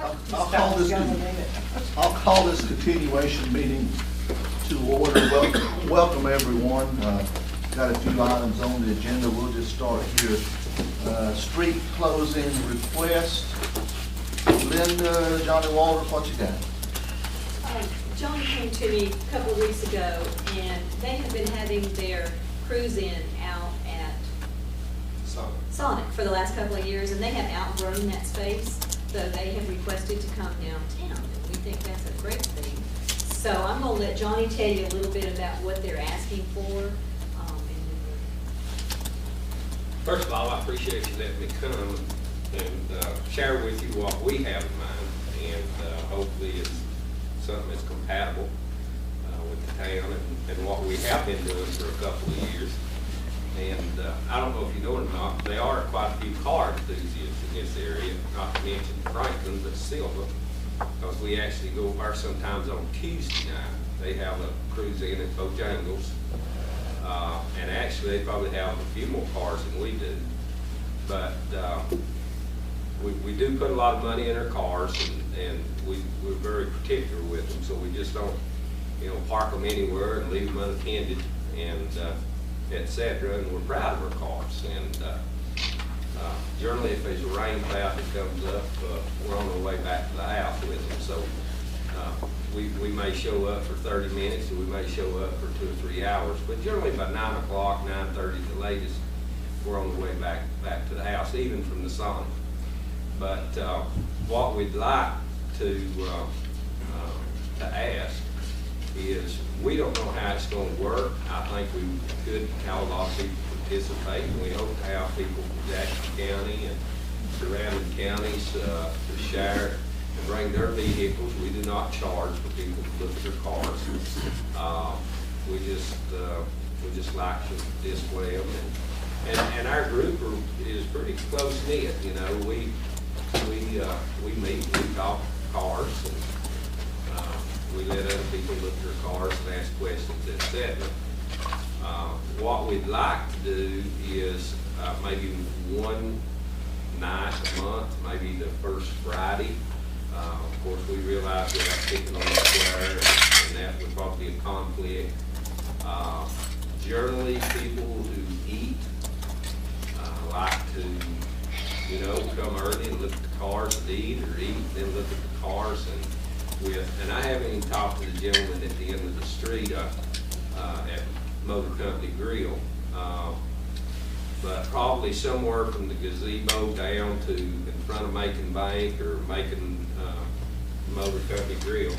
I'll call this continuation meeting to order. Welcome everyone. Got a few items on the agenda. We'll just start here. Street closing request. Linda, Johnny Walters, what you got? Johnny came to me a couple of weeks ago, and they have been having their cruise in out at Sonic for the last couple of years, and they have outgrown that space, so they have requested to come downtown. And we think that's a great thing. So I'm going to let Johnny tell you a little bit about what they're asking for. First of all, I appreciate you letting me come and share with you what we have in mind, and hopefully it's something that's compatible with the town and what we have been doing for a couple of years. And I don't know if you know it or not, there are quite a few car enthusiasts in this area, not to mention Franklin, but Silva, because we actually go over sometimes on Tuesday night. They have a cruise in at Bojangles, and actually they probably have a few more cars than we do. But we do put a lot of money in our cars, and we're very particular with them, so we just don't, park them anywhere and leave them unattended, and etc. And we're proud of our cars. And generally, if there's a rain cloud that comes up, we're on our way back to the house with them. So we may show up for 30 minutes, or we may show up for 2 or 3 hours, but generally by 9 o'clock, 9:30 at the latest, we're on the way back to the house, even from the Sonic. But what we'd like to ask is, we don't know how it's going to work. I think we could have a lot of people participate, and we hope to have people from Jackson County and surrounding counties to share and bring their vehicles. We do not charge for people to look at their cars. We just like to display them, and our group is pretty close knit. We meet, we talk cars, and we let other people look at their cars and ask questions, etc. What we'd like to do is maybe one night a month, maybe the first Friday. Of course, we realize we're not picking on the square, and that would probably be a conflict. Generally, people who eat like to, come early and look at the cars and eat, or eat and then look at the cars. And I haven't even talked to the gentleman at the end of the street at Motor Company Grill, but probably somewhere from the gazebo down to in front of Macon Bank or Macon Motor Company Grill.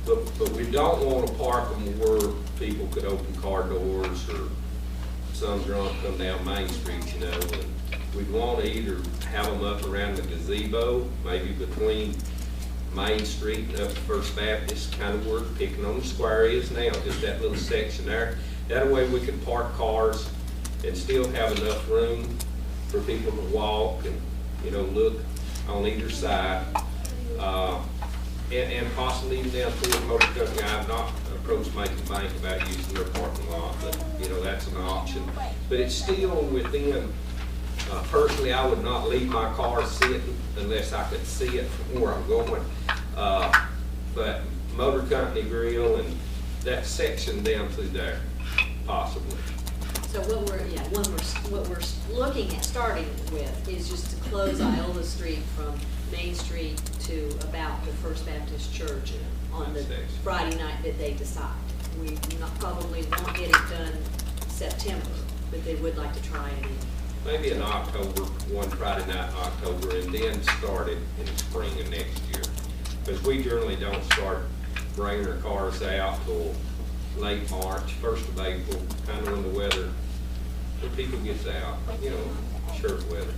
But we don't want to park them where people could open car doors, or some drunk come down Main Street, and we'd want to either have them up around the gazebo, maybe between Main Street and up to First Baptist, kind of where Picking on the Square is now, just that little section there. That way we can park cars and still have enough room for people to walk and, look on either side. And possibly even down to the Motor Company. I've not approached Macon Bank about using their parking lot, but that's an option. But it's still within. Personally, I would not leave my car sitting unless I could see it from where I'm going. But Motor Company Grill and that section down through there, possibly. So what we're looking at starting with is just to close Iola Street from Main Street to about the First Baptist Church on the Friday night that they decide. We probably won't get it done September, but they would like to try it in. Maybe in October, one Friday night in October, and then start it in the spring of next year. Because we generally don't start bringing our cars out till late March, 1st of April, kind of when the weather, when people gets out, shirt weather.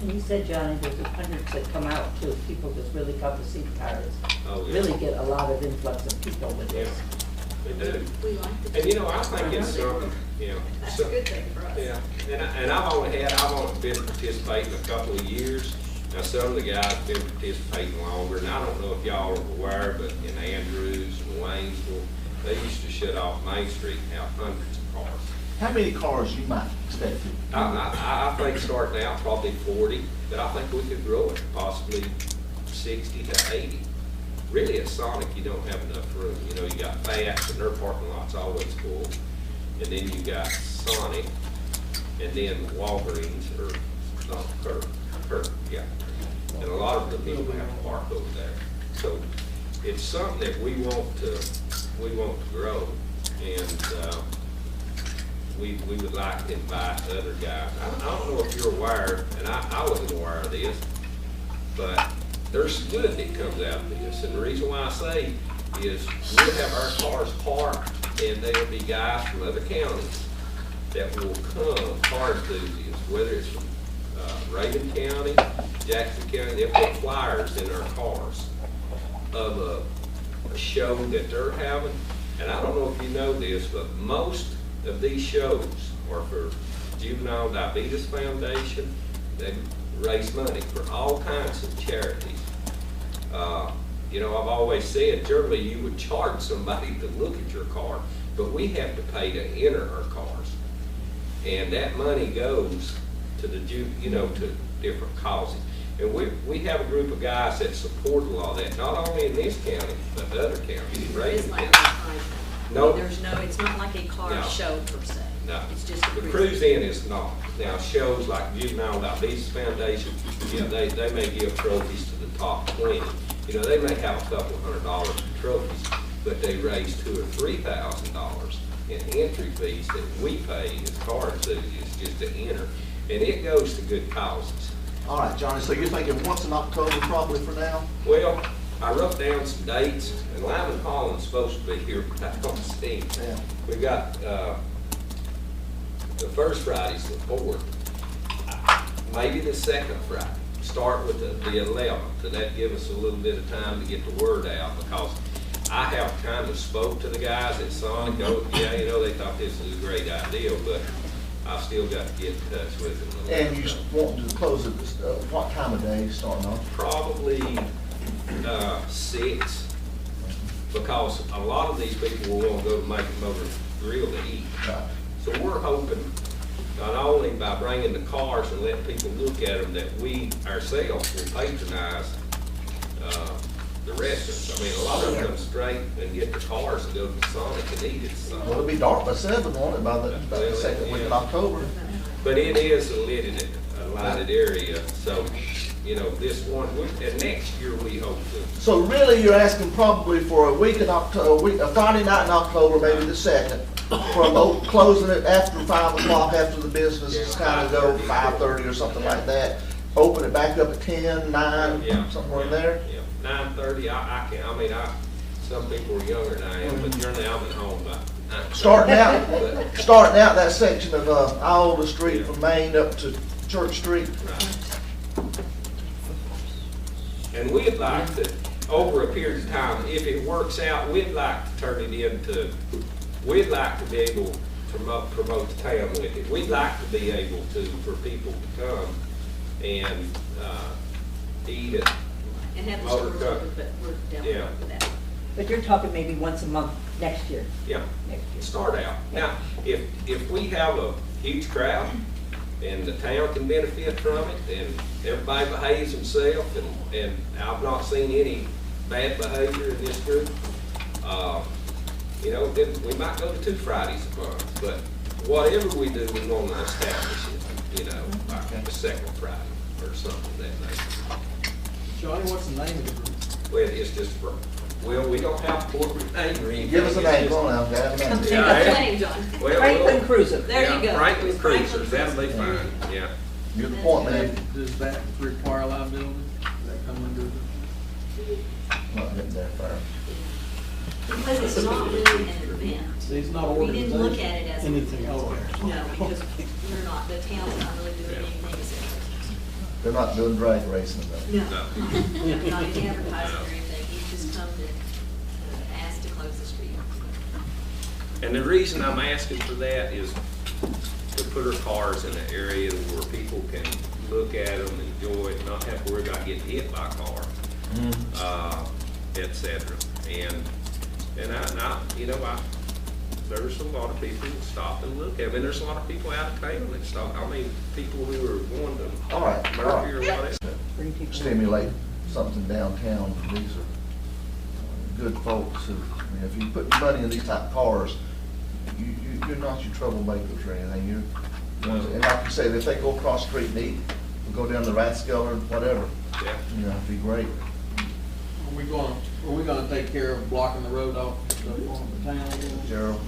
And you said, Johnny, there's hundreds that come out too. People just really come to see the cars. Oh, yeah. Really get a lot of influx of people with this. They do. We like the I think it's something, that's a good thing for us. Yeah, and I've only been participating a couple of years. Now, some of the guys have been participating longer, and I don't know if y'all are aware, but in Andrews and Waynesville, they used to shut off Main Street and have hundreds of cars. How many cars you might expect to? I think starting out probably 40, but I think we could grow it possibly 60 to 80. Really at Sonic, you don't have enough room. You know, you got Fast and their parking lot's always full. And then you got Sonic, and then Walgreens or Kirk, yeah. And a lot of the people have to park over there. So it's something that we want to grow, and we would like to invite other guys. I don't know if you're aware, and I wasn't aware of this, but there's good that comes out of this. And the reason why I say is we'll have our cars parked, and there'll be guys from other counties that will come, car enthusiasts, whether it's from Raven County, Jackson County, they'll put flyers in our cars of a show that they're having. And I don't know if you know this, but most of these shows are for Juvenile Diabetes Foundation. They raise money for all kinds of charities. You know, I've always said, generally you would charge somebody to look at your car, but we have to pay to enter our cars. And that money goes to the, you know, to different causes. And we have a group of guys that support a lot of that, not only in this county, but other counties. There is like a Right? time. No. There's no, it's not like a car No. show per se. No, It's just a the cruise in is not. Now, shows like Juvenile Diabetes Foundation, you know, they may give trophies to the top 20. You know, they may have a couple $100 in trophies, but they raise $2,000 or $3,000 in entry fees that we pay as car enthusiasts just to enter. And it goes to good causes. All right, Johnny, so you're thinking once in October probably for now? Well, I wrote down some dates, and Lyman Collins is supposed to be here back on the scene. Yeah. We got, the first Friday's the 4th, maybe the second Friday. Start with the 11th, and that give us a little bit of time to get the word out, because I have kind of spoke to the guys at Sonic. Oh, yeah, you know, they thought this was a great idea, but I've still got to get in touch with them. And you want to close it, what time of day starting off? Probably 6, because a lot of these people will want to go to Make a Motor Grill to eat. Right. So we're hoping, not only by bringing the cars and letting people look at them, that we ourselves will patronize the restaurants. I mean, a lot of them come straight and get the cars and go to Sonic and eat at Well, Sonic. it'll be dark by 7, won't it, by the second week of October? But it is a lighted area, so, you know, this one, and next year we hope to. So really, you're asking probably for a week in October, a Friday night in October, maybe the 2nd, from closing it after 5 o'clock, after the businesses kind of go 5:30 or something like that. Open it back up at 10, 9, somewhere in there. Yeah, 9:30, I can't, I mean, some people are younger than I am, but generally I'm at home by 9:30. But- Starting out that section of Iola Street from Main up to Church Street. Right. And we'd like to, over a period of time, if it works out, we'd like to turn it into, we'd like to be able to promote the town with it. We'd like to be able to, for people to come and eat at And have the Motor stores Cup. open, but we're down Yeah. with that. But you're talking maybe once a month next year. Yeah, Next year. start out. Now, if we have a huge crowd and the town can benefit from it and everybody behaves themselves and I've not seen any bad behavior in this group, you know, then we might go to 2 Fridays a month. But whatever we do, we want to establish it, you know, like the second Friday or something of that nature. Johnny, what's the name of the group? Well, it's just, well, we don't have a corporate name or anything. Give us a It's name, just- go on now, have a name. Come to Yeah, the yeah. name, John. Well, Franklin Cruiser. There you Yeah, go. Franklin Franklin Cruisers, that'll be Cruiser. fine, yeah. You're the point man. Does that require liability? Does that come under the? Not getting there first. Because it's not really an event. See, it's not We organization. didn't look at it as an Anything event. else. No, because we're not, the town's not really doing anything as They're not doing drag racing though. No, No. not any advertising or anything. He's just come to ask to close the street. And the reason I'm asking for that is to put our cars in an area where people can look at them, enjoy it, not have to worry about getting hit by a car, et cetera. And I, you know, there's a lot of people that stop and look at them, and there's a lot of people out of town that stop. I mean, people who are going to All right, all right. Murphy or whatever. Bring people. Stimulate something downtown. These are good folks who, I mean, if you put money in these type of cars, you're not your troublemakers or anything. You're ones, and like you say, if they go across the street and eat, or go down the Rathskeller or whatever, Yeah. you know, it'd be great. Are we gonna take care of blocking the road off on the town? Gerald,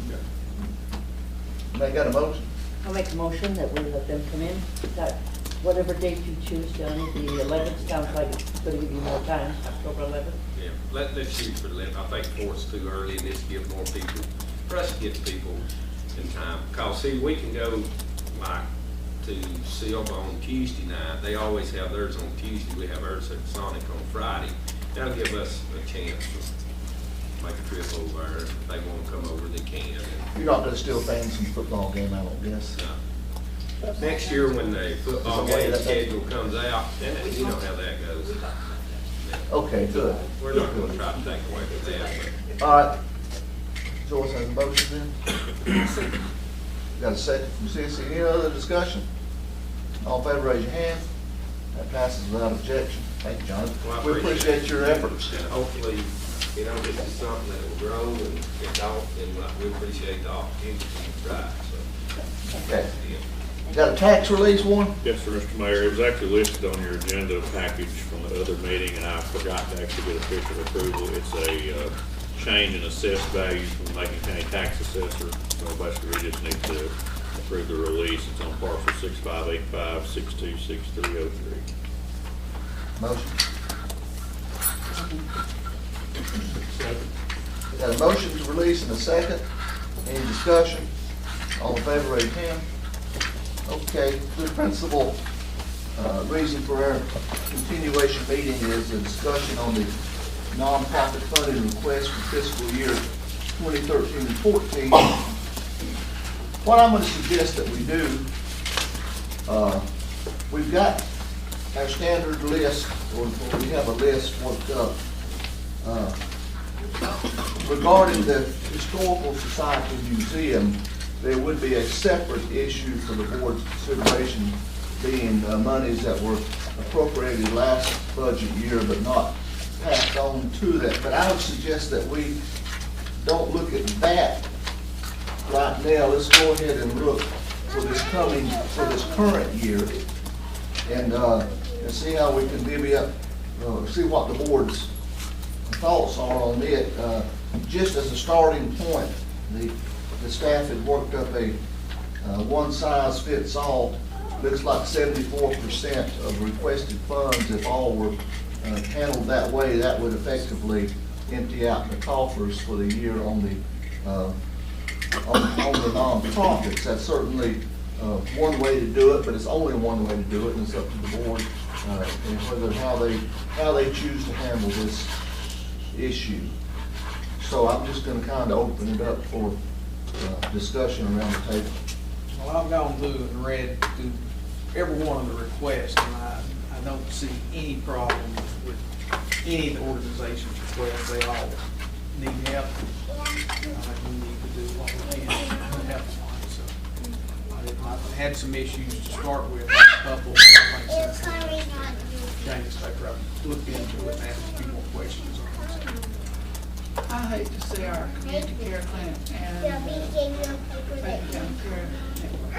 they got a motion? I'll make a motion that we let them come in, that whatever date you choose, Johnny, the 11th sounds like it's gonna give you more time, October 11th. Yeah, let's shoot for 11. I think 4's too early, and this give more people, for us to get people in time. Cause see, we can go like to Silva on Tuesday night. They always have theirs on Tuesday. We have ours at Sonic on Friday. That'll give us a chance to make a trip over there. If they wanna come over, they can. You're not gonna still fan some football game, I don't guess. Next year when the football game schedule comes out, then you know how that goes. Okay, good. We're not gonna try to take away from that, All right. Joyce has a motion then? Got a second from Sissy. Any other discussion? All in favor, raise your hand. That passes without objection. Thank you, John. Well, I We appreciate your efforts. but, and hopefully, you know, this is something that will grow and get off, and we appreciate the opportunity to try, so. Okay. Yeah. Got a tax release one? Yes, sir, Mr. Mayor. It was actually listed on your agenda package from the other meeting, and I forgot to actually get official approval. It's a change in assessed value from the Macon County Tax Assessor. So basically, we just need to approve the release. It's on parcel 6585626303. Motion. Got a motion to release and a second. Any discussion? All in favor, raise your hand. Okay, the principal reason for our continuation meeting is a discussion on the nonprofit funding request for fiscal year 2013 and 14. What I'm going to suggest that we do, we've got our standard list, or we have a list worked up regarding the Historical Society Museum. There would be a separate issue for the board's consideration, being monies that were appropriated last budget year but not passed on to that. But I would suggest that we don't look at that right now. Let's go ahead and look for this current year, and see how we can divvy up, see what the board's thoughts are on it. Just as a starting point, the staff had worked up a one-size-fits-all. Looks like 74% of requested funds, if all were handled that way, that would effectively empty out the coffers for the year on the nonprofits. That's certainly one way to do it, but it's only one way to do it, and it's up to the board and whether how they choose to handle this issue. So I'm just going to kind of open it up for discussion around the table. Well, I've gone through and read through every one of the requests, and I don't see any problem with any of the organization's requests. They all need help. I think we need to do what we can to help them. So I had some issues to start with, a couple. Changes paper, I've looked into it and asked a few more questions on it. I hate to see our community care clinic and Macon County Care Network. I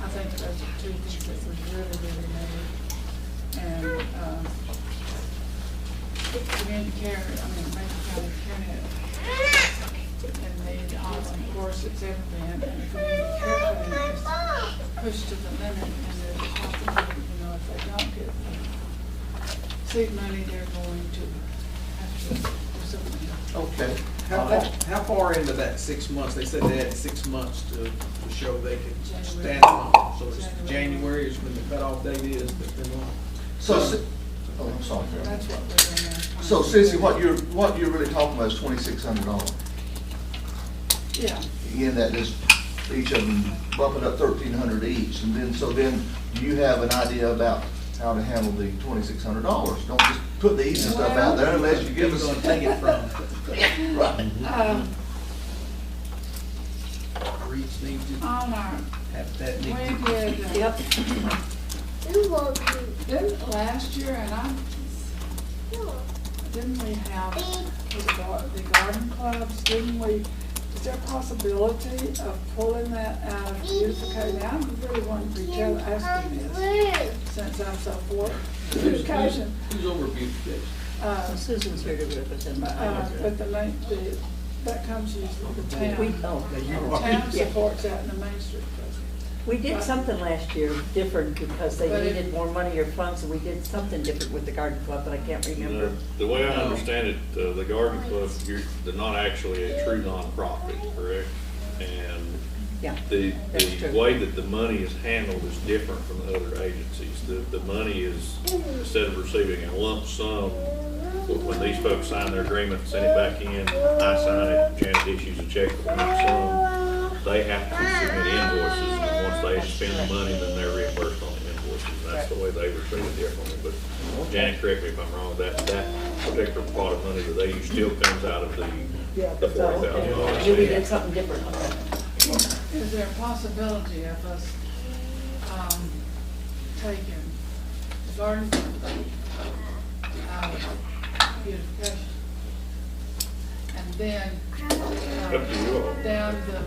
think those are two things that was really made. And community care, Macon County Care Network, and the awesome course it's ever been. And the community care clinic is pushed to the limit, and there's a possibility, if they don't get seed money, they're going to have to do something else. Okay. How far into that 6 months? They said they had 6 months to show they could stand on. So it's January is when the cutoff date is that they want. So, oh, I'm sorry. That's what we're doing now. So, Sissy, what you're really talking about is $2,600. Yeah. Again, that is each of them bumping up $1,300 each, and then you have an idea about how to handle the $2,600. Don't just put the easy stuff out there unless you give us Who's gonna take it from? right. REITs need to On our, have that. we need did, Yep. did last year, and didn't we have the garden clubs, didn't we, is there a possibility of pulling that out of beautification? Now, I really want to be asking this, since I'm so for beautification. Who's over beautification? Susan's here to represent But that comes usually the town. We, And the town supports that in the Main Street President. we did something last year different because they But it- needed more money or funds, and we did something different with the garden club, but I can't remember. The way I understand it, the garden club, they're not actually a true nonprofit, correct? And Yeah, the that's true. way that the money is handled is different from the other agencies. The money is, instead of receiving a lump sum, when these folks sign their agreement, send it back in, I sign it, Janet issues a check for the lump sum, they have to submit invoices, and once they spend the money, then they're reimbursed on the invoices, and that's the way they were treated differently. But Janet, correct me if I'm wrong, that particular pot of money that they use still comes out of the $40,000. Maybe we did something different, okay. Is there a possibility of us, taking the garden out of beautification? And then, Up to you all. down the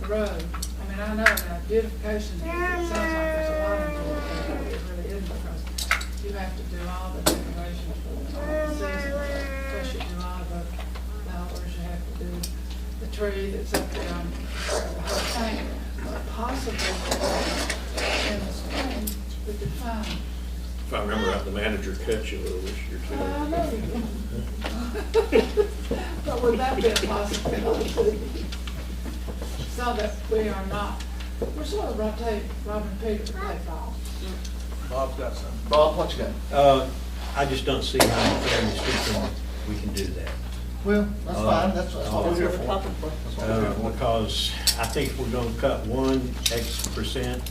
road, I mean, I know that beautification, it sounds like there's a lot into it, but it really isn't, because you have to do all the decorations for the season. Plus you do all the flowers, you have to do the tree that's up there on the whole thing. But possibly in the spring, we could find. If I remember right, the manager cut you a little this year too. Well, I know you did. But would that be a possibility? So that we are not, we're sort of robbing Peter to play ball. Bob's got something. Bob, what you got? I just don't see how, fairly speaking, we can do that. Well, that's fine, that's what we're That's here what we're for. talking for. That's what we're here for. Because I think if we're gonna cut one X%,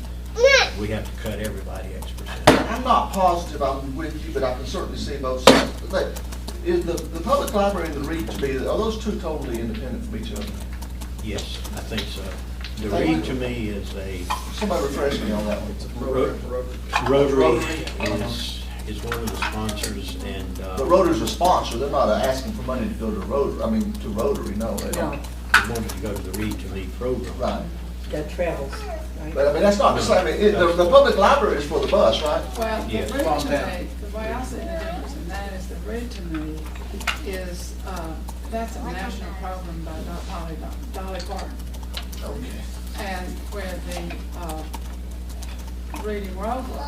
we have to cut everybody X%. I'm not positive I'm with you, but I can certainly see both sides. But is the public library and the REIT to be, are those two totally independent from each other? Yes, I think so. The REIT to me is a, Somebody refresh me on that one. Rotary is one of the sponsors, and. But Rotary's a sponsor, they're not asking for money to go to Rotary, I mean, to Rotary, no, they No, don't. They wanted to go to the REIT to Lead program. Right. that travels, right? But I mean, that's not the same, the public library is for the bus, right? Well, the Yes. read Calm to down. me, the way I see the difference in that is the read to me is, that's a national program by Dolly Parton. Okay. And where the, Reading Rover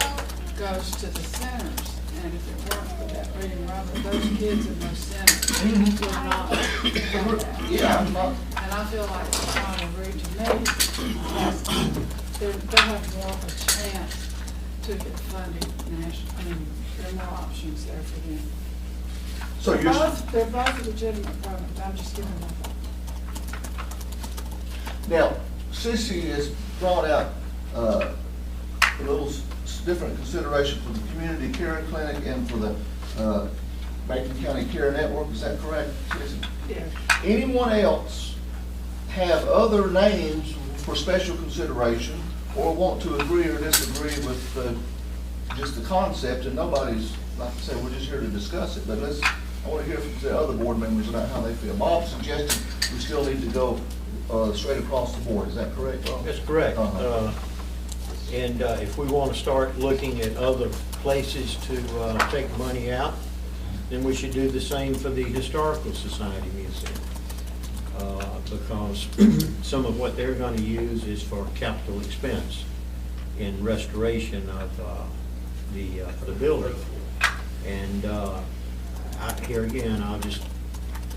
goes to the centers. And if it weren't for that Reading Rover, those kids in those centers would not have that. Yeah, I'm not, And I feel like trying to read to me, they have more of a chance to get funded national, I mean, there are more options there for them. so you're, They're both legitimate programs, I'm just giving them a thought. now, Sissy has brought out, a little different consideration for the community care clinic and for the, Macon County Care Network, is that correct, Sissy? Yeah. Anyone else have other names for special consideration or want to agree or disagree with just the concept? And nobody's, like I said, we're just here to discuss it, but I want to hear from the other board members about how they feel. Bob suggested we still need to go straight across the board, is that correct, Bob? That's correct. Uh-huh. And if we want to start looking at other places to take money out, then we should do the same for the Historical Society Museum. Because some of what they're going to use is for capital expense in restoration of the building. And here again,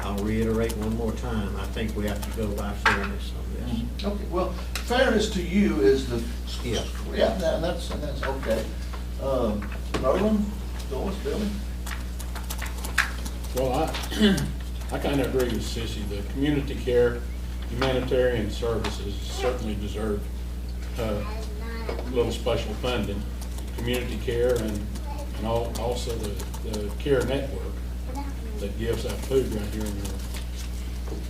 I'll reiterate one more time, I think we have to go by fairness on this. Okay, well, fairness to you is the. Yeah. Yeah, and that's okay. Merlin, Doris, Billy? Well, I kind of agree with Sissy. The community care, humanitarian services certainly deserve a little special funding. Community care and also the care network that gives out food right here in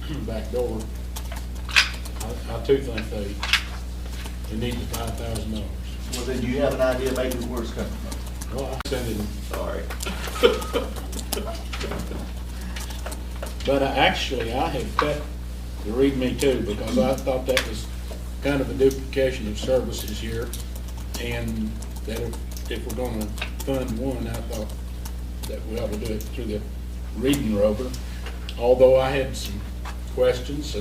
your back door. I too think they need the $5,000. Well, then do you have an idea maybe where it's coming from? Well, I'm sending, Sorry. but actually, I had cut the readme too, because I thought that was kind of a duplication of services here. And that if we're gonna fund one, I thought that we ought to do it through the reading rover. Although I had some questions,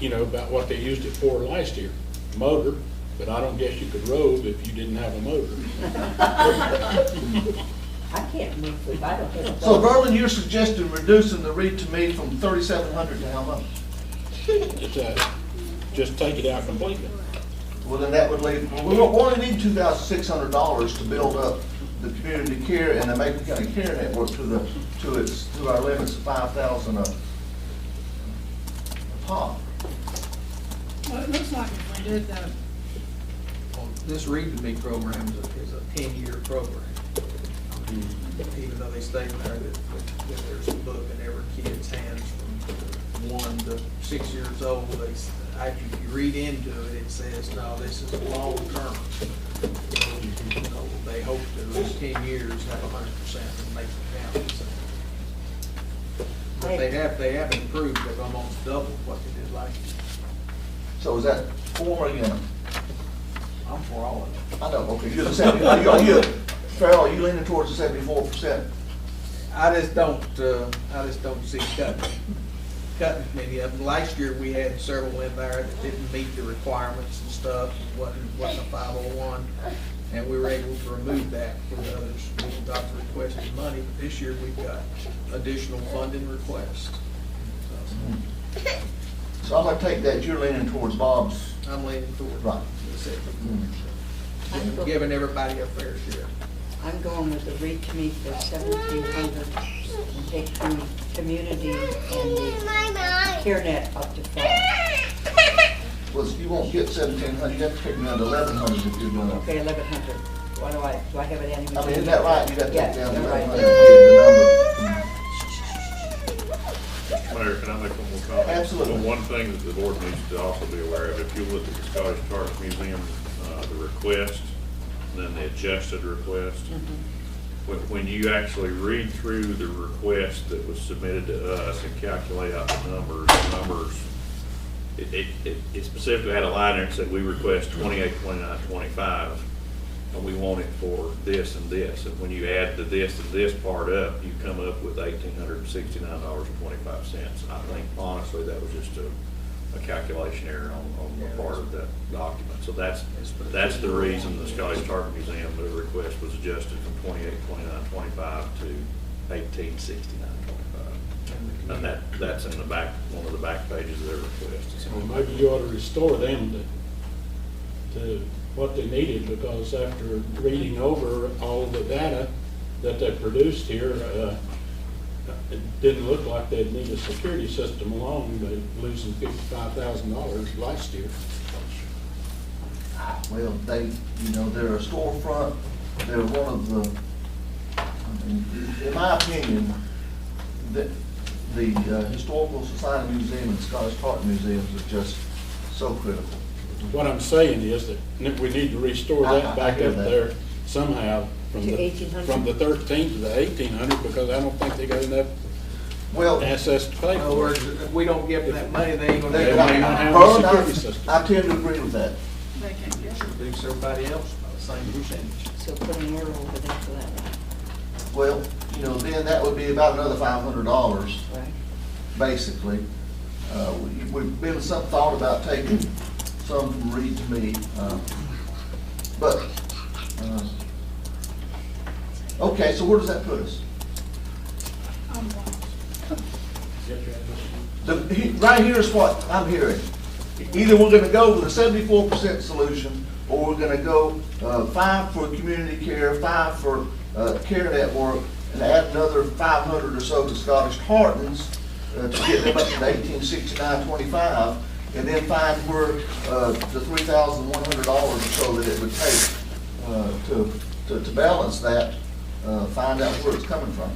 about what they used it for last year. Motor, but I don't guess you could rove if you didn't have a motor. I can't move if I don't have a So dog. Verlin, you're suggesting reducing the read to me from 3,700 to how much? Just take it out completely. Well, then that would leave, we only need $2,600 to build up the community care and the Macon County Care Network to our limits of 5,000 a pop. Well, it looks like if we did that, Well, this Read to Me program is a 10-year program. Even though they state there that there's a book in every kid's hands from 1 to 6 years old, if you read into it, it says, no, this is long term. They hope to, in 10 years, have 100% and make the county. So. But they have improved, they've almost doubled what they did last year. So is that for or against? I'm for all of it. I know, okay, you're the 70, Farrell, are you leaning towards the 74%? I just don't see cutting many of them. Last year, we had several in there that didn't meet the requirements and stuff, wasn't a 501, and we were able to remove that for the others. We got the requested money, but this year we've got additional funding requests. So I'm gonna take that, you're leaning towards Bob's. I'm leaning toward Right. the 74%, giving everybody a fair share. I'm going with the read to me for 1,700 and take the community and the CareNet up to 5. Well, you won't get 1,700, you have to take me down to 1,100 if you're doing it. Okay, 1,100. Why do I have it anyway? I mean, isn't that right? You got to take down to Yeah, you're right. 1,100 to get the number. Mayor, can I make one more comment? Absolutely. Well, one thing that the board needs to also be aware of, if you look at the Scottish Chart Museum, the request, and then the adjusted request, when you actually read through the request that was submitted to us and calculate out the numbers, it specifically had a line there that said we request 28, 29, 25, and we want it for this and this. And when you add the this and this part up, you come up with $1,869.25. I think honestly that was just a calculation error on the part of that document. So that's the reason the Scottish Chart Museum, the request was adjusted from 28, 29, 25 to 1869.25. And that's in the back, one of the back pages of their request. Well, maybe you ought to restore them to what they needed, because after reading over all the data that they produced here, it didn't look like they'd need a security system alone. They're losing $55,000 last year. Well, they're a storefront, they're one of the, in my opinion, the Historical Society Museum and Scottish Chart Museums are just so critical. What I'm saying is that we need to restore that back hear up that. there somehow from To the 1,800. from the 13 to the 1,800, because I don't think they got enough Well, assets to pay In other for words, it. if we don't give them that money, they ain't gonna They do may it. not have a Verlin, security system. I tend to agree with that. they can't get it. Reduce everybody else by the same percentage. So put an arrow over there for that one, Well, then that would be about another $500, right? basically. We've been some thought about taking some from Read to Me, okay, so where does that put us? I'm lost. Right here is what I'm hearing. Either we're gonna go with a 74% solution, or we're gonna go 5 for community care, 5 for care network, and add another 500 or so to Scottish Tartans to get them up to 1869.25, and then find where the $3,100 or so that it would take to balance that, find out where it's coming from.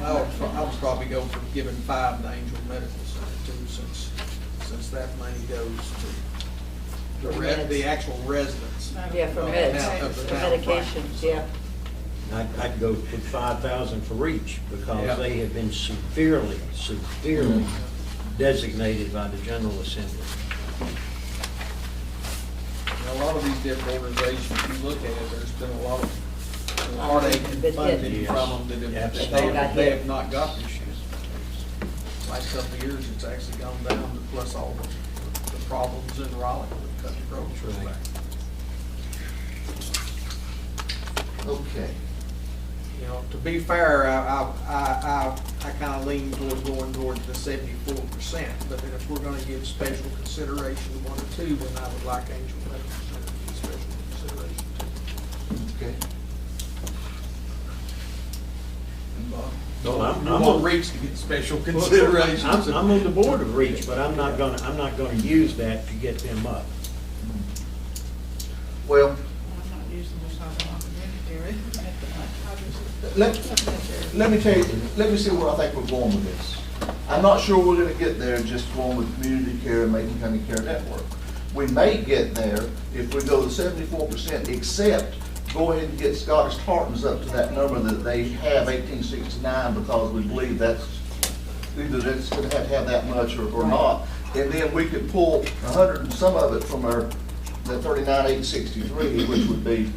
I would probably go for giving 5 to Angel Medical Center too. since that money goes to For meds. the actual residents. Yeah, for of meds, town- of the for town of medications, yeah. I'd go with 5,000 for each, Yeah. because they have been severely designated by the General Assembly. A lot of these different organizations, you look at it, there's been a lot of heartache and Been hit. funding from them that Absolutely. they have not got this year. Last couple of years, it's actually gone down, plus all the problems in Raleigh with cutting groceries Right. back. Okay. You know, to be fair, I kind of lean toward going towards the 74%, but then if we're gonna give special consideration to one or two, then I would like Angel Medical Center to give special consideration to. Okay. Well, I'm You want Reach to get special consideration. I'm on the board of REACH, but I'm not gonna use that to get them up. Well, I'm not using this as an opportunity, let me tell you, let me see where I think we're going with this. I'm not sure we're gonna get there just going with community care and Macon County Care Network. We may get there if we go to 74%, except go ahead and get Scottish Tartans up to that number that they have 1869, because we believe that's, either that's gonna have that much or not. And then we could pull 100 and some of it from our, the 39,863, which would be,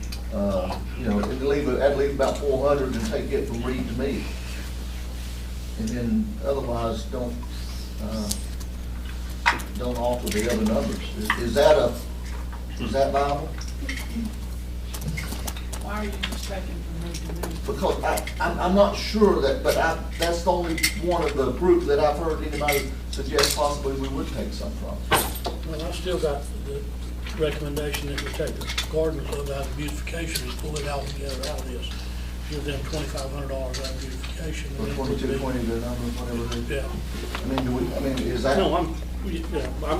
you know, I'd leave about 400 and take it from Reed to me. And then otherwise, don't alter the other numbers. Is that viable? Why are you just taking from me to me? Because I'm not sure that, but that's the only one of the group that I've heard anybody suggest possibly we would take some from. Well, I still got the recommendation that we take the garden club out of beautification and pull it all together out of this. Give them $2,500 out of beautification. Or 2220, the number, whatever it is. Yeah. I mean, is that? No, I'm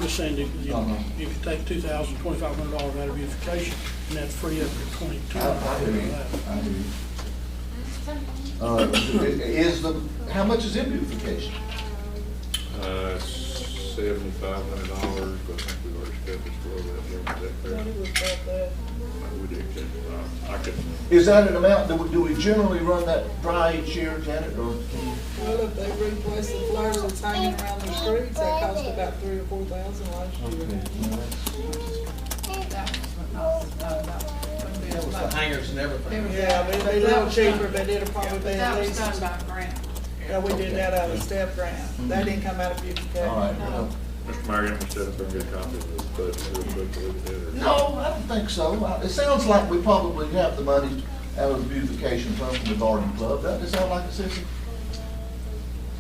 just saying that, you know, Uh-huh. if you take $2,500 out of beautification, and that's free up to $2,200. I hear you. How much is in beautification? $7,500, but I think we've already established below that, is that correct? We did, I could, Is that an amount, do we generally run that dry each year, Janet, or? Well, if they replace the flowers that's hanging around the streets, that cost about $3,000 or $4,000 last year. That was the hangers and everything. Yeah, but it'd be a little cheaper, but it'll probably be That at was least. done by grant. Yeah, we did that out of step grant. That didn't come out of beautification. All right, well, Mr. Mayor, I'm gonna set up and get a copy of this budget real quick to look at it. no, I don't think so. It sounds like we probably have the money out of the beautification fund from the garden club. Doesn't it sound like it, Sissy?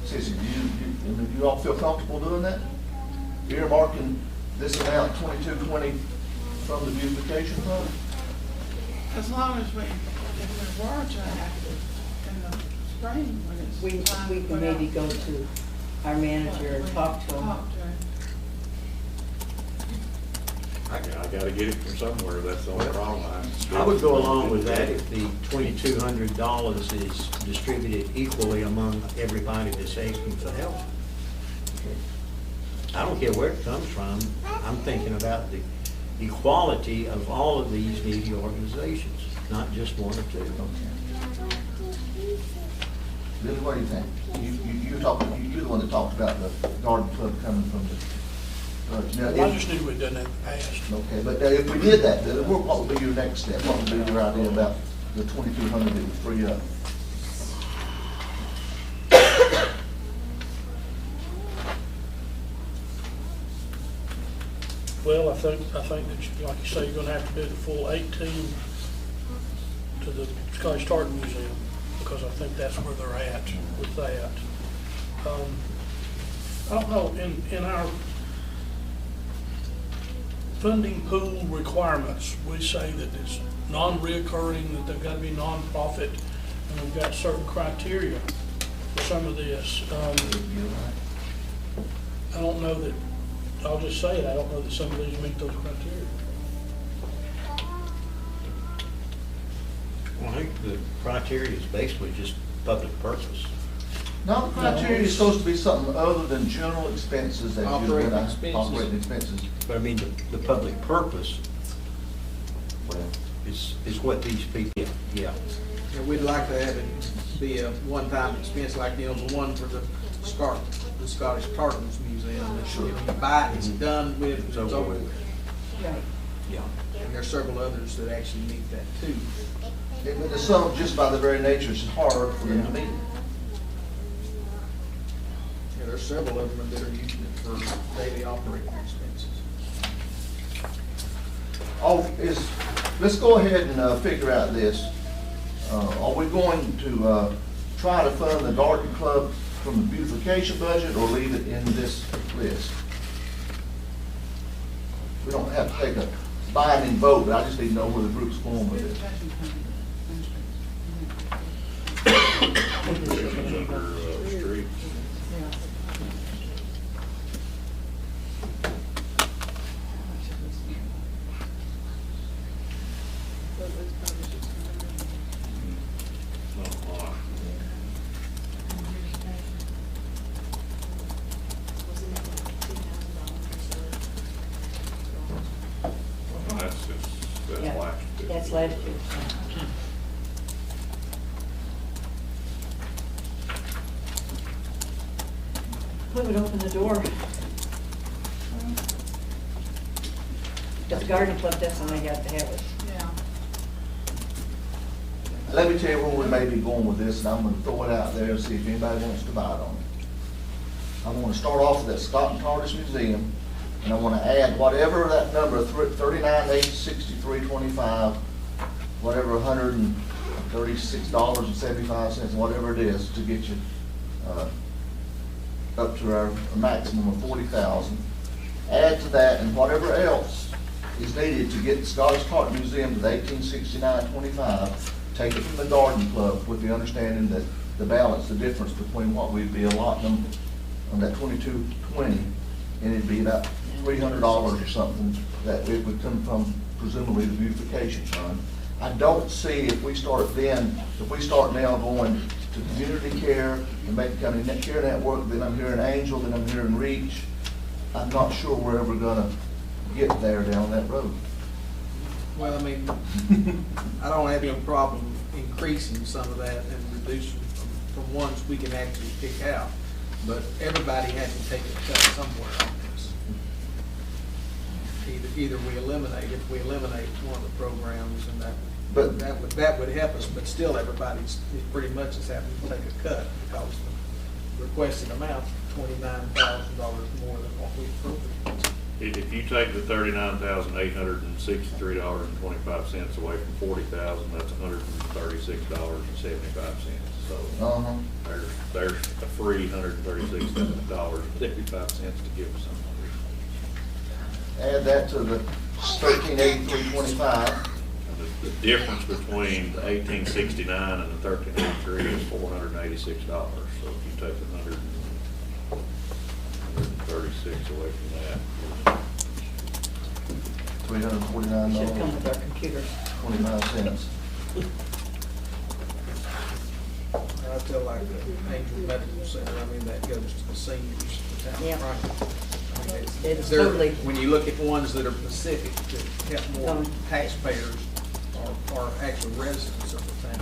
Sissy, do you all feel comfortable doing that? Earmarking this amount, 2220, from the beautification fund? As long as if we're water active in the spring when it's. We time to can put maybe out. go to our manager and talk to him. Talk to him. I gotta get it from somewhere, that's the only problem. I would go along with that if the $2,200 is distributed equally among everybody that's asking for help. I don't care where it comes from. I'm thinking about the equality of all of these needy organizations, not just one or two. Billy, what do you think? You're the one that talked about the garden club coming from the. I just knew we'd done that in the past. Okay, but if we did that, then what would be your next step? What would be your idea about the 2,200 that would free up? Well, I think that, like you say, you're gonna have to do the full 18 to the Scottish Tartan Museum, because I think that's where they're at with that. I don't know, in our funding pool requirements, we say that it's non-reoccurring, that they've got to be nonprofit, and we've got certain criteria for some of this. I don't know that, I'll just say it, I don't know that some of these meet those criteria. Well, I think the criteria is basically just public purpose. Now, the criteria is supposed to be something other than general expenses that you're Operating gonna, expenses. operating expenses. But I mean, the public purpose Well, is what these people, yeah. And we'd like to have it be a one-time expense like, the one for the Scottish Tartans Museum. Sure. You buy it, it's done with, it's over over with. with. Right. Yeah. And there's several others that actually meet that too. But there's some, just by the very nature, it's hard for them to meet. Yeah, there's several of them that are using it for daily operating expenses. Let's go ahead and figure out this. Are we going to try to fund the garden club from the beautification budget or leave it in this list? We don't have to take a binding vote, but I just need to know where the group's going with it. Under streets. Not a lot. Wasn't it like $2,000 or so? That's Yeah, last year. that's last year. Who would open the door? The garden club definitely got to have it. Yeah. Let me tell you where we may be going with this, and I'm gonna throw it out there and see if anybody wants to bite on it. I'm gonna start off with that Scott and Tardis Museum, and I wanna add whatever that number, 39,863.25, whatever, $136.75, whatever it is, to get you, up to our maximum of 40,000. Add to that, and whatever else is needed to get the Scottish Tartan Museum to the 1869.25, take it from the garden club with the understanding that the balance, the difference between what we'd be allotting them on that 2220, and it'd be about $300 or something, that it would come from presumably the beautification fund. I don't see if we start now going to community care, and Macon County Care Network, then I'm hearing Angel, then I'm hearing Reach. I'm not sure we're ever gonna get there down that road. Well, I mean, I don't have any problem increasing some of that and reducing from ones we can actually pick out. But everybody has to take a cut somewhere on this. Either we eliminate, if we eliminate one of the programs, and that would help us, but still everybody's pretty much is having to take a cut because the requested amount, $29,000 more than what we appropriated. If you take the $39,863.25 away from $40,000, that's $136.75. So there's a free $136.75 to give somebody. Add that to the 1383.25. The difference between the 1869 and the 1383 is $486. So if you take the 136 away from that, $349. Should come with our computers. 25 cents. I feel like the Angel Medical Center, I mean, that goes to the seniors, the town. Yeah. Right. I mean, It's they're- totally- When you look at ones that are specific to help more Um, taxpayers or actual residents of the town.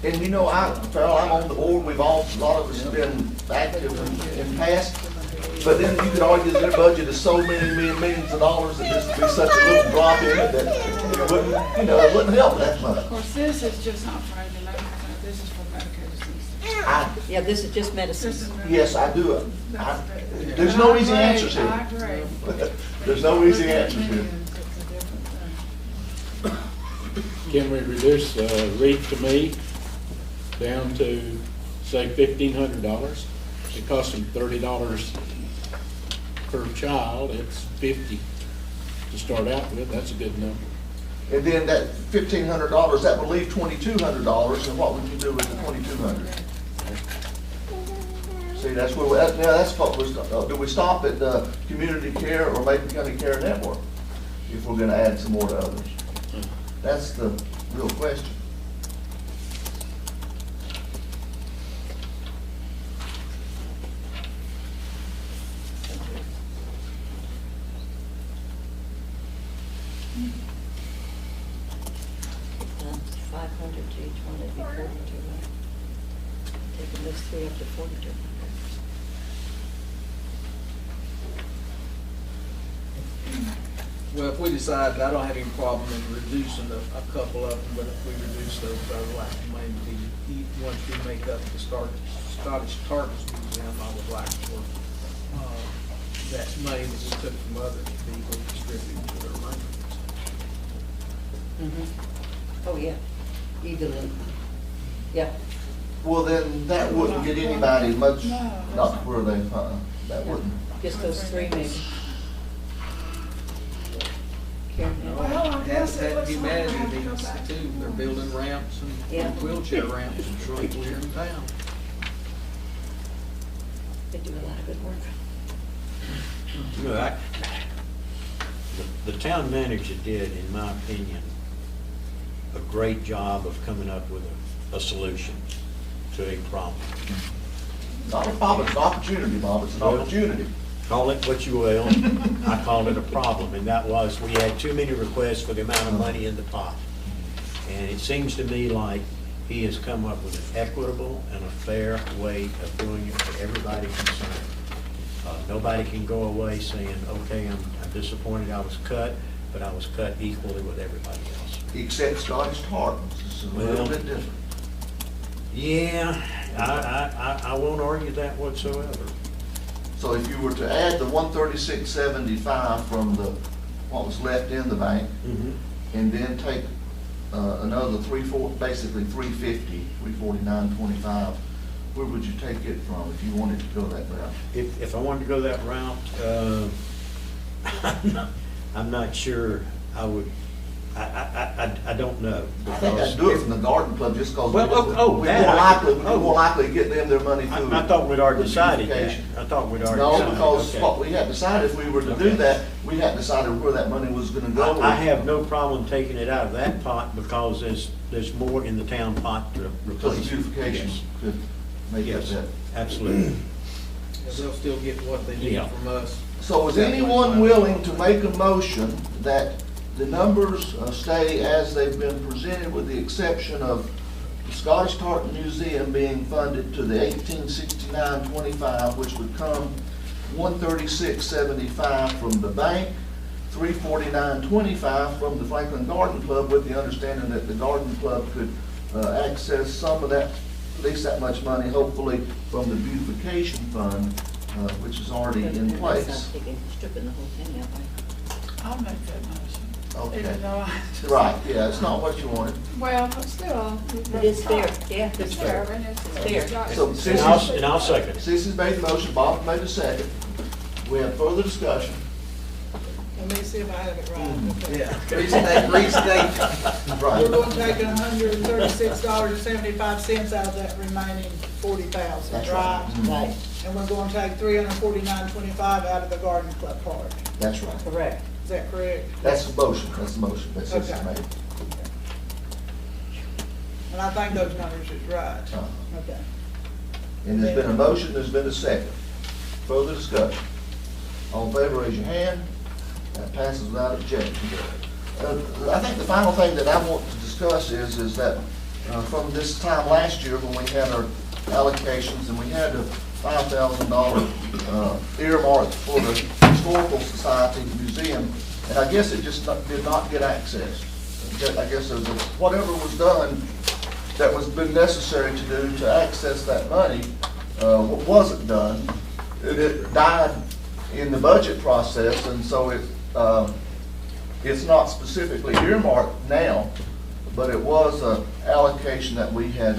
And you know, Farrell, I'm on the board, a lot of us have been active in past, but then you could argue that their budget is so many millions of dollars that this would be such a little drop in it that it wouldn't help that much. Of course, this is just not for regular, this is for Medicaid assistance. Yeah, this is just This is medicine. Yes, I do. That's it. There's no easy I agree, answers I here. agree. There's no easy Looking at answers here. millions, it's a different thing. Can we reduce read to me down to, say, $1,500? It costs them $30 per child, it's $50 to start out with, that's a good number. And then that $1,500, that would leave $2,200, and what would you do with the $2,200? See, that's where, that's what do we stop at community care or Macon County Care Network if we're gonna add some more to others? That's the real question. 500 to each one, it'd be 4,200. Taking those three up to 4,200. Well, if we decide, I don't have any problem in reducing a couple of them, but if we reduce those, I would like to maybe, once we make up the Scottish Tartars Museum, I would like for, that money that we took from others to be distributed to their rooms. Oh, yeah, evenly. Yeah. Well, then that wouldn't get anybody much, No. not where they, that wouldn't. Just those three maybe. Karen, No, Well, I guess it that looks like humanity I have to go needs back. too, they're building ramps Yeah. and wheelchair ramps and shrubs here in town. They do a lot of good work. You know, the town manager did, in my opinion, a great job of coming up with a solution to a problem. Not a problem, it's an opportunity, Bob, it's an Well, opportunity. Call it what you will, I called it a problem, and that was, we had too many requests for the amount of money in the pot. And it seems to me like he has come up with an equitable and a fair way of doing it for everybody concerned. Nobody can go away saying, okay, I'm disappointed I was cut, but I was cut equally with everybody else. Except Scottish Tartans, it's a little Well, bit different. Yeah, I won't argue that whatsoever. So if you were to add the 136.75 from what was left in the bank, and then take another basically 350, 349.25, where would you take it from if you wanted to go that route? If I wanted to go that route, I'm not sure I would, I don't know. I think I'd do it from the garden club just because Well, we're more likely to get them their money through. I thought we'd already the decided that. beautification. I thought we'd already No, decided. because Okay. what we had decided, if we were to do Okay. that, we had decided where that money was gonna go. I have no problem taking it out of that pot because there's more in the town pot to Because replace. the beautification Yes. could make that Yes, better. absolutely. They'll still get what they need Yeah. from us. So is anyone willing to make a motion that the numbers stay as they've been presented with the exception of the Scottish Tartan Museum being funded to the 1869.25, which would come 136.75 from the bank, 349.25 from the Franklin Garden Club, with the understanding that the Garden Club could access some of that, at least that much money, hopefully, from the beautification fund, which is already in That's place. not taking, stripping the whole thing out. I'll make that motion. Okay. Even though I just. Right, yeah, it's not what you wanted. Well, but still. It is fair, yeah, it's fair. And it's Fair. got- So, And I'll second it. Sissy's made the motion, Bob made the second. We have further discussion. Let me see if I have it right. Okay. Yeah, restate. We're Right, gonna take $136.75 out of that remaining 40,000, That's right? right. Mhm. Right, And we're gonna take 349.25 out of the garden club part. that's right. correct. Is that correct? That's the motion that Sissy Okay. made. And I think those numbers is right. Uh-huh. Okay. And there's been a motion, there's been a second. Further discussion. All in favor, raise your hand. That passes without objection. I think the final thing that I want to discuss is that from this time last year when we had our allocations and we had the $5,000 earmarked for the Historical Society Museum, and I guess it just did not get accessed. I guess whatever was done that was been necessary to do to access that money wasn't done. It died in the budget process, and so it's not specifically earmarked now, but it was an allocation that we had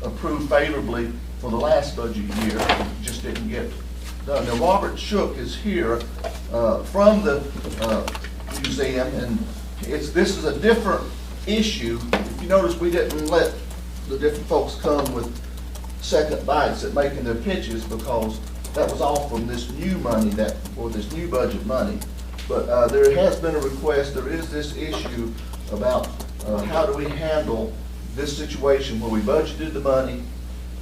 approved favorably for the last budget year. It just didn't get done. Now, Robert Shook is here from the museum, and this is a different issue. If you notice, we didn't let the different folks come with second bites at making their pitches because that was all from this new money, or this new budget money. But there has been a request, there is this issue about how do we handle this situation where we budgeted the money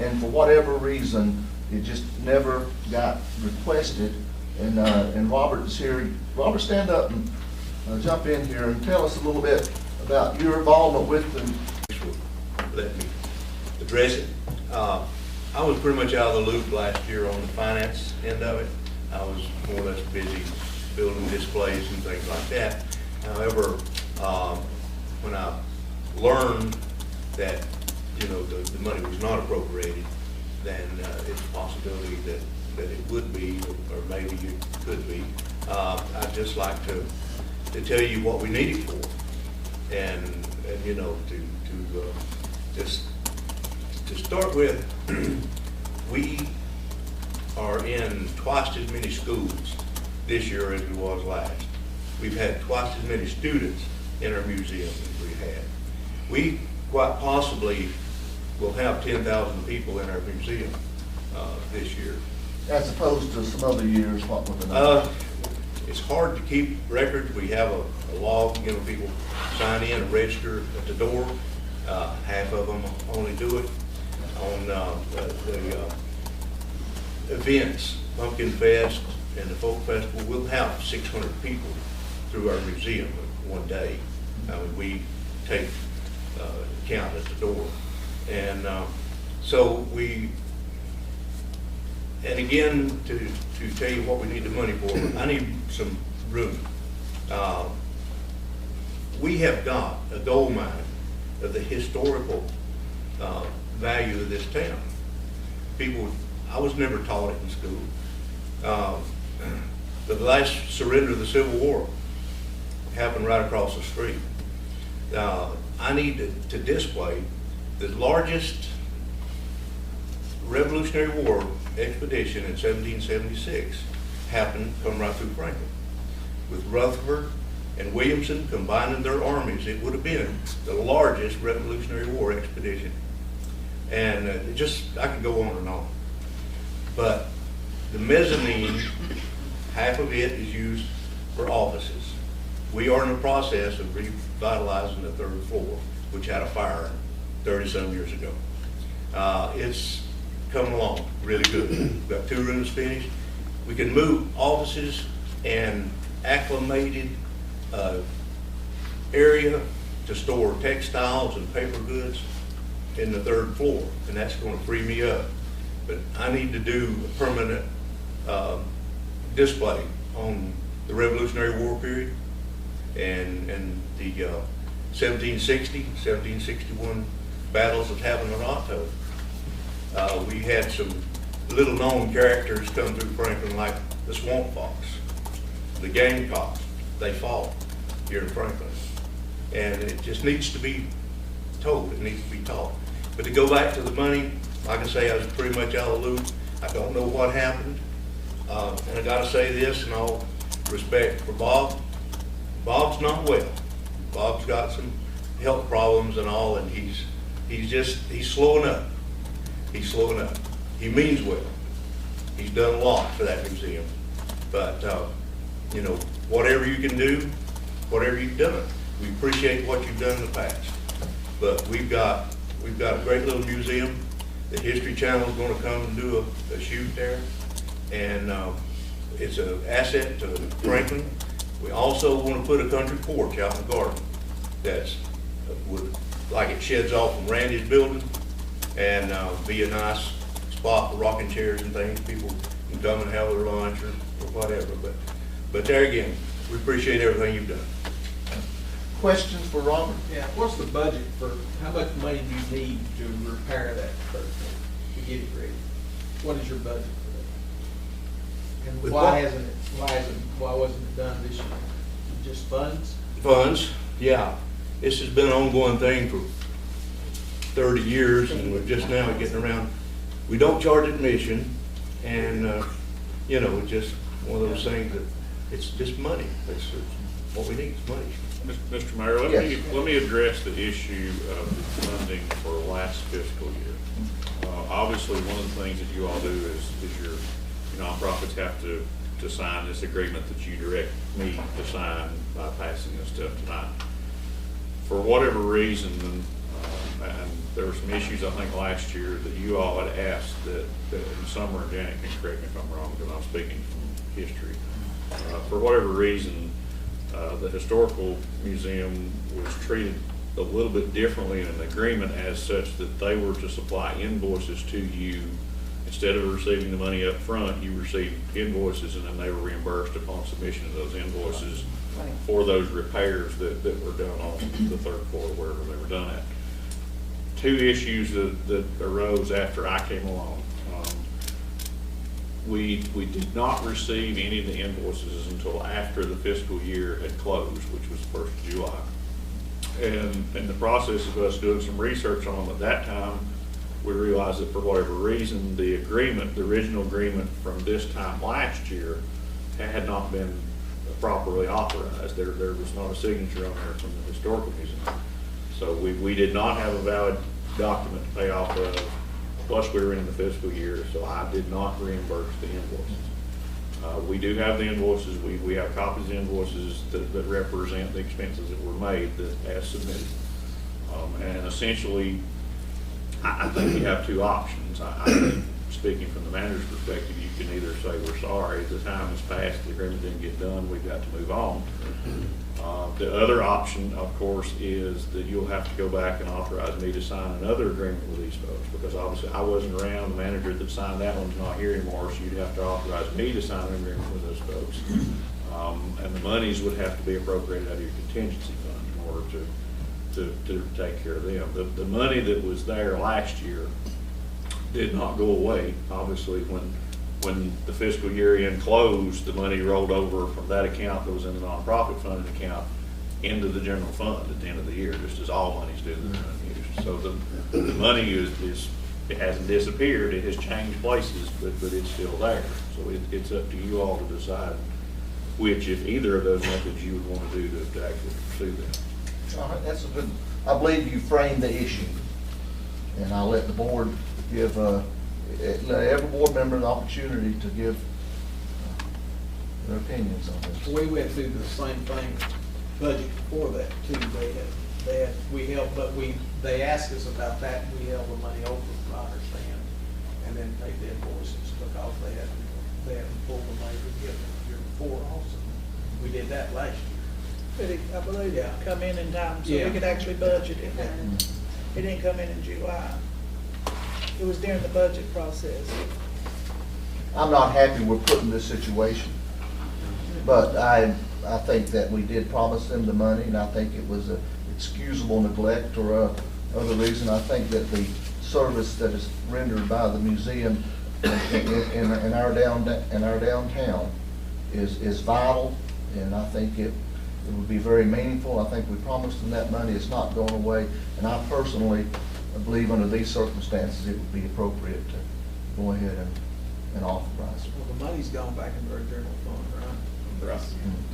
and for whatever reason, it just never got requested. And Robert is here. Robert, stand up and jump in here and tell us a little bit about your involvement with them. Let me address it. I was pretty much out of the loop last year on the finance end of it. I was more or less busy building displays and things like that. However, when I learned that, you know, the money was not appropriated, then it's a possibility that it would be, or maybe it could be. I'd just like to tell you what we need it for, and you know, just to start with, we are in twice as many schools this year as we was last. We've had twice as many students in our museum as we had. We quite possibly will have 10,000 people in our museum this year. As opposed to some other years, what were the numbers? It's hard to keep records. We have a log, you know, people sign in and register at the door. Half of them only do it. On the events, Pumpkin Fest and the Folk Festival, we'll have 600 people through our museum one day. We take count at the door. And so and again, to tell you what we need the money for, I need some room. We have got a gold mine of the historical value of this town. I was never taught it in school. The last surrender of the Civil War happened right across the street. I need to display the largest Revolutionary War expedition in 1776 happened come right through Franklin. With Rutherford and Williamson combining their armies, it would have been the largest Revolutionary War expedition. And I could go on and on. But the mezzanine, half of it is used for offices. We are in the process of revitalizing the third floor, which had a fire 30-some years ago. It's coming along really good. We've got 2 rooms finished. We can move offices and acclimated area to store textiles and paper goods in the 3rd floor, and that's going to free me up. But I need to do a permanent display on the Revolutionary War period and the 1760, 1761 battles that happened in October. We had some little known characters come through Franklin, like the Swamp Fox, the Gamecocks. They fought here in Franklin. And it just needs to be told, it needs to be taught. But to go back to the money, like I say, I was pretty much out of the loop. I don't know what happened. And I gotta say this in all respect for Bob. Bob's not well. Bob's got some health problems and all, and he's slowing up. He's slowing up. He means well. He's done a lot for that museum. But, you know, whatever you can do, whatever you've done, we appreciate what you've done in the past. But we've got a great little museum. The History Channel is going to come and do a shoot there. And it's an asset to Franklin. We also want to put a country porch out in the garden that's like it sheds off from Randy's building, and be a nice spot for rocking chairs and things. People can come and have their lunch or whatever. But there again, we appreciate everything you've done. Questions for Robert? Yeah, what's the budget for, how much money do you need to repair that third floor, to get it ready? What is your budget for that? And With why what? wasn't it done this year? Just funds? Funds, yeah. This has been an ongoing thing for 30 years, and we're just now getting around. We don't charge admission, and you know, it's just one of those things that it's just money. It's what we need is money. Mr. Mayor, let me address the issue of funding for last fiscal year. Obviously, one of the things that you all do is your nonprofits have to sign this agreement that you direct me to sign by passing this stuff tonight. For whatever reason, and there were some issues I think last year that you all had asked that in Summer and Janet can correct me if I'm wrong, because I'm speaking from history. For whatever reason, The Historical Museum was treated a little bit differently in an agreement as such that they were to supply invoices to you. Instead of receiving the money up front, you received invoices and then they were reimbursed upon submission of those invoices Right. for those repairs that were done on the third floor, wherever they were done at. Two issues that arose after I came along. We did not receive any of the invoices until after the fiscal year had closed, which was the 1st of July. And in the process of us doing some research on them at that time, we realized that for whatever reason, the original agreement from this time last year had not been properly authorized. There was not a signature on there from the Historical Museum. So we did not have a valid document to pay off of, plus we were in the fiscal year, so I did not reimburse the invoices. We do have the invoices. We have copies of invoices that represent the expenses that were made as submitted. And essentially, I think you have two options. I think, speaking from the manager's perspective, you can either say, we're sorry, the time has passed, the agreement didn't get done, we've got to move on. The other option, of course, is that you'll have to go back and authorize me to sign another agreement with these folks, because obviously I wasn't around, the manager that signed that one's not here anymore, so you'd have to authorize me to sign an agreement with those folks. And the monies would have to be appropriated out of your contingency fund in order to take care of them. The money that was there last year did not go away. Obviously, when the fiscal year end closed, the money rolled over from that account that was in the nonprofit funded account into the general fund at the end of the year, just as all monies do that are unused. So the money it hasn't disappeared, it has changed places, but it's still there. So it's up to you all to decide which, if either of those methods, you would want to do to actually pursue that. All right, that's a good, I believe you framed the issue, and I'll let the board give, let every board member an opportunity to give their opinions on this. We went through the same thing, budget before that too. They asked us about that, and we held the money over, I understand, and then paid the invoices because they hadn't pulled the money to give them the year before also. We did that last year. But I believe it come in time, so Yeah. we could actually budget it. It didn't come in July. It was during the budget process. I'm not happy we're put in this situation, but I think that we did promise them the money, and I think it was a excusable neglect or other reason. I think that the service that is rendered by the museum in our downtown is vital, and I think it would be very meaningful. I think we promised them that money. It's not going away, and I personally believe under these circumstances it would be appropriate to go ahead and authorize it. Well, the money's gone back into our general fund, right? Right.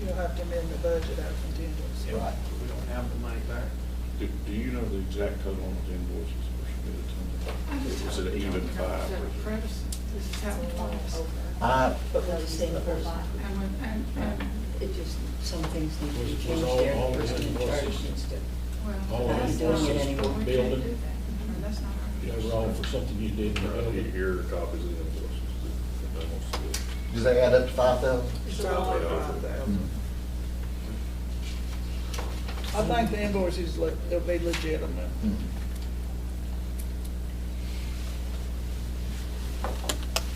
You'll have to amend the budget out of contingency. Right. We don't have the money back. Do you know the exact total on those invoices that were submitted to them? Was it even five? This is how it was. But we're the same person. And It just, some things need to be Was changed all- there. all The the person in charge invoices- needs to. All They're the not doing it invoices anymore. for We the can't do building, that. I mean, that's not our. they were all for something you did in the building. Here are copies of the invoices that they want to see. Does they add up to 5,000? It's So around they offer 5,000. I think the invoices, they'll be legitimate.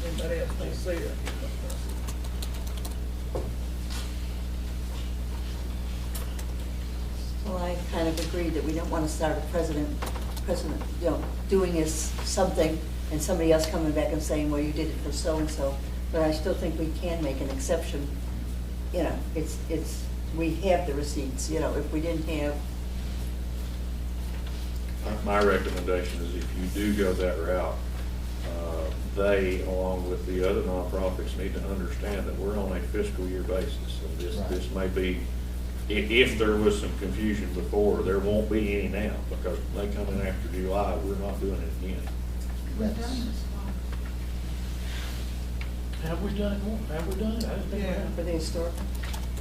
Anybody else may see it? Well, I kind of agree that we don't want to start a precedent, doing is something and somebody else coming back and saying, well, you did it for so-and-so. But I still think we can make an exception. You know, we have the receipts, if we didn't have. My recommendation is if you do go that route, they, along with the other nonprofits, need to understand that we're on a fiscal year basis. And this may be, if there was some confusion before, there won't be any now, because when they come in after July, we're not doing it again. That's- Have we done it more? Have we done it? I didn't think we Yeah. had. For the historical.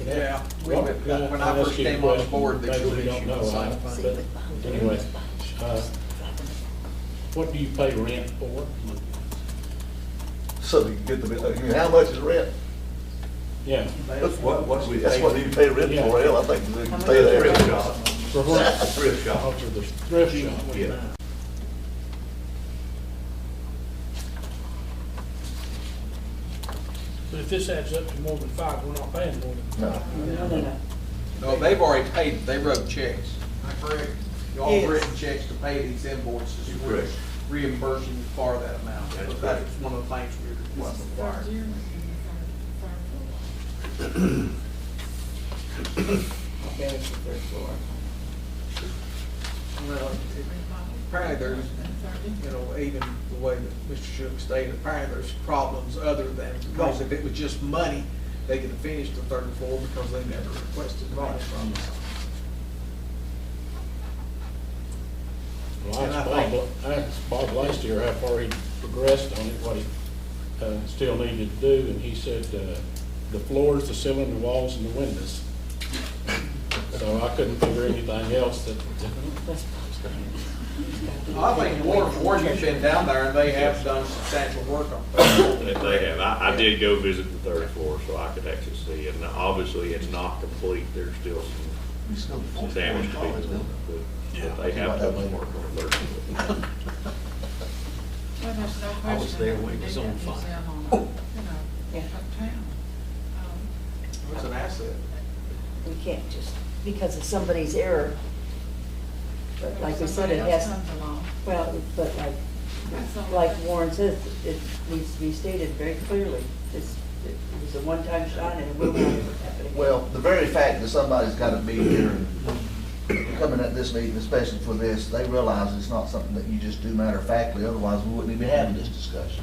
Yeah. Well, When I'll I first ask you a came on the question. board, they Maybe showed we don't issue know, the same I- thing. but anyway, what do you pay rent for? So you get how much is rent? Yeah. That's what we pay rent Yeah. for, hell, I think we can pay that thrift shop. For what? Thrift shop. Oh, for the thrift shop. Yeah. But if this adds up to more than 5, we're not paying more than No. 5. No. No, they've already paid it, they wrote checks. Correct. Y'all Yes. written checks to pay these invoices, we're Correct. reimbursing for that amount. That's But correct. that's one of the things we This is the require. third year we're in the third floor. There's the third floor. Well, apparently there's, you know, even the way that Mr. Shook stated, apparently there's problems other than, because if it was just money, they could have finished the third floor because they never requested money from us. Well, And I I asked Bob last year how far he progressed on it, what he still needed to do, and he said the floors, the ceiling, the walls, and the windows. So I couldn't figure anything else that. I think Ward 4, you've been down there and they have done substantial work on that. They have. I did go visit the third floor, so I could actually see it. And obviously, it's not complete. There's still some damage to be done. But they have done work on the third floor. Well, there's no question. I was there when it that was they on got fire. museum on, Yeah. uptown. It's an asset. We can't just, because of somebody's error. But like we said, Somebody it else has, comes along. well, but like Warren says, it needs to be stated very clearly. It was a one-time shot and it will not happen again. Well, the very fact that somebody's got to be here and coming at this meeting, especially for this, they realize it's not something that you just do matter-of-factly, otherwise we wouldn't even be having this discussion.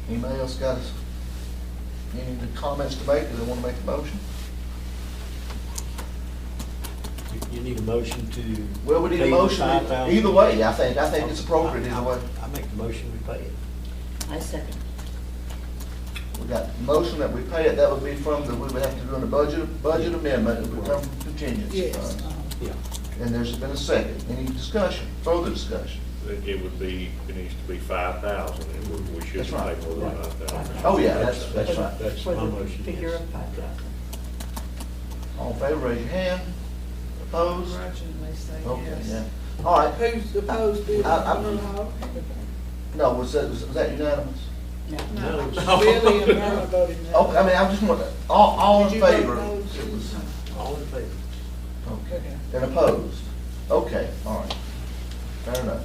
Anybody else got any comments to make, or they want to make a motion? You need a motion to. Well, we need a pay the motion, $5,000. either way, I think it's appropriate either way. I make the motion, we pay it. I second. We got a motion that we pay it, that would be from we would have to do in a budget amendment, it would come from contingency Yes. funds. Yeah. And there's been a second, any discussion, further discussion? It would be, it needs to be 5,000, and we shouldn't That's right. pay more than 5,000. Oh, yeah, that's right. That's For my the motion. figure yes. of 5,000. All in favor, raise your hand. Opposed? Grudgingly say Okay, yes. yeah. All right. Who's opposed to it? I- No, was that unanimous? No. Billy and Marla voted no. Oh, I mean, I just want, all in Did you vote favor? no? It was- All in favor? Okay, Okay. and opposed? Okay, all right. Fair enough.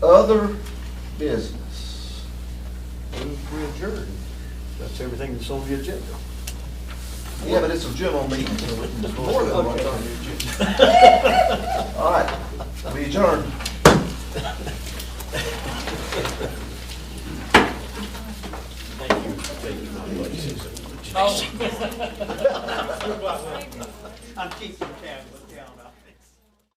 Other business. Move for adjourn. That's everything that's on the agenda. Yeah, but it's a general meeting, so we can just. More than what's on the agenda. All right, we adjourned. Thank you for taking my place. I'm keeping tablet.